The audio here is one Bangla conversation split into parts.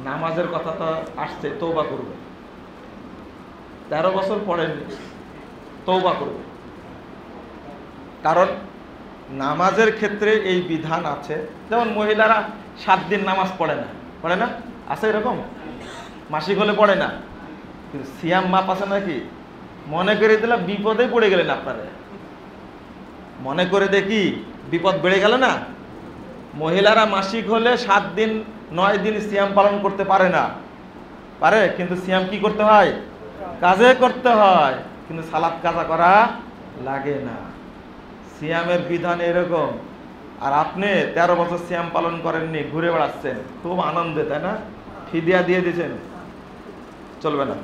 নামাজের কথা তো আসছে, তওবা করবে। 13 বছর পড়েননি, তওবা করবে। কারণ নামাজের ক্ষেত্রে এই বিধান আছে, যেমন মহিলারা 7 দিন নামাজ পড়ে না, আছে এরকম? মাসিক হলে পড়ে না, কিন্তু সিয়াম মাপ আছে নাকি? মনে করে দিলে বিপদে পড়ে গেলেন আপনারা। মনে করে দেখি বিপদ বেড়ে গেল না? মহিলারা মাসিক হলে 7 দিন 9 দিন সিয়াম পালন করতে পারে না, পারে, কিন্তু সিয়াম কি করতে হয়? কাজে করতে হয়, কিন্তু সালাত কাজা করা লাগে না। সিয়ামের বিধান এরকম। আর আপনি 13 বছর সিয়াম পালন করেননি, ঘুরে বেড়াচ্ছেন খুব আনন্দে, তাই না? ফিদিয়া দিয়ে দিয়েছেন, চলবে না।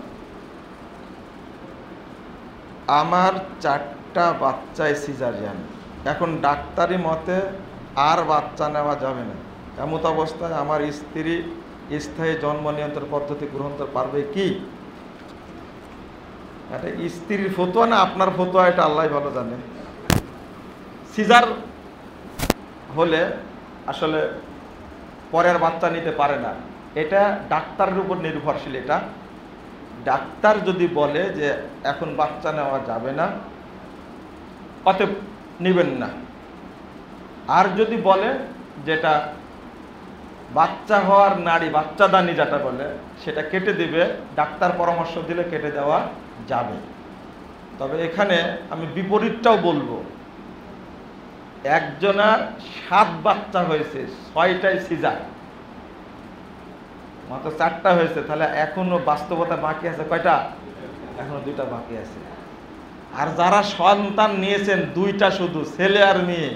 আমার 4টা বাচ্চায় সিজারিয়ান, এখন ডাক্তারি মতে আর বাচ্চা নেওয়া যাবে না, এমত অবস্থায় আমার স্ত্রী স্থায়ী জন্ম নিয়ন্ত্রণ পদ্ধতি গ্রহণ করতে পারবে কি? এটা স্ত্রীর ফতোয়া না আপনার ফতোয়া, এটা আল্লাহ ভালো জানে। সিজার হলে আসলে পরের বাচ্চা নিতে পারে না, এটা ডাক্তারের উপর নির্ভরশীল। এটা ডাক্তার যদি বলে যে এখন বাচ্চা নেওয়া যাবে না, অতএব নেবেন না। আর যদি বলে যেটা বাচ্চা হওয়ার নাড়ি, বাচ্চাদানি যেটা বলে, সেটা কেটে দিবে, ডাক্তার পরামর্শ দিলে কেটে দেওয়া যাবে। তবে এখানে আমি বিপরীতটাও বলবো, একজনের 7 বাচ্চা হয়েছে, 6টাই সিজার, মাত্র 4টা হয়েছে, তাহলে এখনো বাস্তবতা বাকি আছে কয়টা? এখনো 2টা বাকি আছে। আর যারা সন্তান নিয়েছেন 2টা, শুধু ছেলে আর মেয়ে,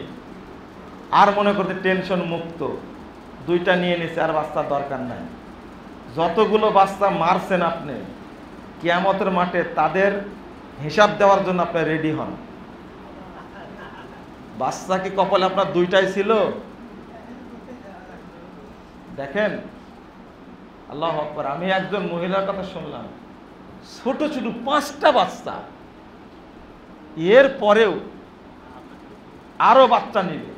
আর মনে করতে টেনশন মুক্ত, 2টা নিয়ে নিছে, আর বাচ্চার দরকার নাই। যতগুলো বাচ্চা মারছেন আপনি, কিয়ামতের মাঠে তাদের হিসাব দেওয়ার জন্য আপনি রেডি হন। বাচ্চা কি কপালে আপনার 2টাই ছিল? দেখেন, আল্লাহু আকবার। আমি একজন মহিলার কথা শুনলাম, ছোট ছোট 5টা বাচ্চা, এর পরেও আরো বাচ্চা নিবে,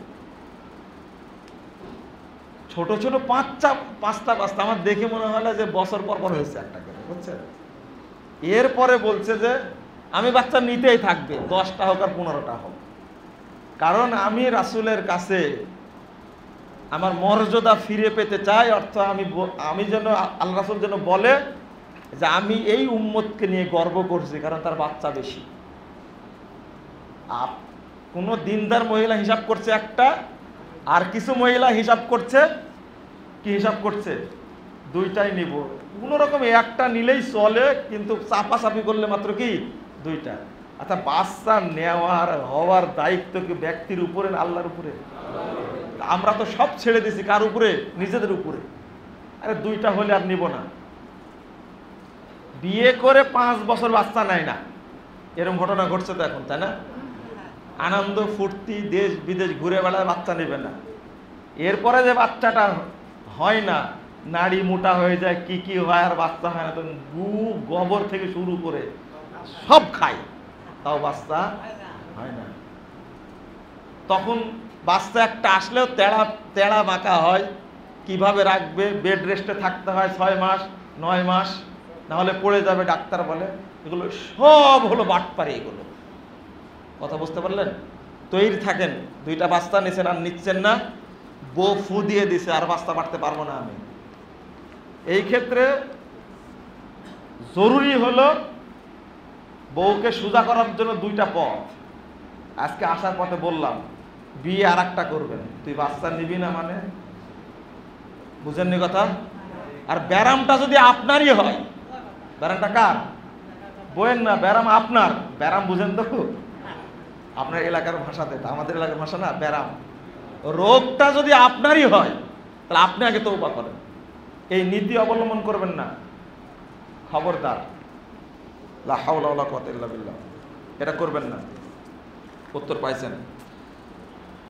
ছোট ছোট 5টা বাচ্চা। আমার দেখে মনে হলো যে বছর পর পর হয়েছে একটা করে, বুঝছেন? এরপরে বলছে যে আমি বাচ্চা নিতেই থাকবে, 10টা হোক আর 15টা হোক, কারণ আমি রাসূলের কাছে আমার মর্যাদা ফিরে পেতে চাই। অর্থ আমি যেন আল্লাহ রাসূল যেন বলে যে আমি এই উম্মতকে নিয়ে গর্ব করছি, কারণ তার বাচ্চা বেশি। কোনো দিনদার মহিলা হিসাব করছে একটা, আর কিছু মহিলা হিসাব করছে কি? হিসাব করছে 2টাই নিব, কোনো রকম একটা নিলেই চলে, কিন্তু চাপাচাপি করলে মাত্র কি 2টা। আচ্ছা, বাচ্চা নেওয়ার হওয়ার দায়িত্ব কি ব্যক্তির উপরে না আল্লাহর উপরে? আমরা তো সব ছেড়ে দিছি কার উপরে? নিজেদের উপরে। আরে 2টা হলে আর নিব না। বিয়ে করে 5 বছর বাচ্চা নেয় না, এরকম ঘটনা ঘটছে তো এখন, তাই না? আনন্দ ফুর্তি, দেশ বিদেশ ঘুরে বেড়ায়, বাচ্চা নেবে না। এরপরে যে বাচ্চাটা হয় না, নাড়ি মোটা হয়ে যায়, কি কি হয়, আর বাচ্চা হয় না, তখন গোবর থেকে শুরু করে সব খায়, তাও বাচ্চা হয় না। তখন বাচ্চা একটা আসলেও তেড়া বাঁকা হয়, কিভাবে রাখবে, বেড রেস্টে থাকতে হয় 6 মাস 9 মাস, নাহলে পড়ে যাবে, ডাক্তার বলে। এগুলো সব হলো বাটপারি। এগুলো কথা বুঝতে পারলেন? তৈরি থাকেন, 2টা বাচ্চা নিচ্ছেন আর নিচ্ছেন না, বউ ফু দিয়ে দিছে, আর বাচ্চা বাড়তে পারবো না আমি। এই ক্ষেত্রে জরুরি হলো বউকে সোজা করার জন্য 2টা পথ। আজকে আসার পথে বললাম, বিয়ে আর একটা করবেন, তুই বাচ্চা নিবি না, মানে বুঝেননি কথা? আর ব্যারামটা যদি আপনারই হয়, ব্যারামটা কার? বইয়ের না, ব্যারাম আপনার। ব্যারাম বুঝেন তো? আপনার এলাকার ভাষাতে, আমাদের এলাকার ভাষা না, ব্যারাম। রোগটা যদি আপনারই হয়, তাহলে আপনি আগে তওবা করেন। এই নীতি অবলম্বন করবেন না, খবরদার। লা হাওলা ওয়ালা কুওয়াতা ইল্লা বিল্লাহ, এটা করবেন না। উত্তর পাইছেন?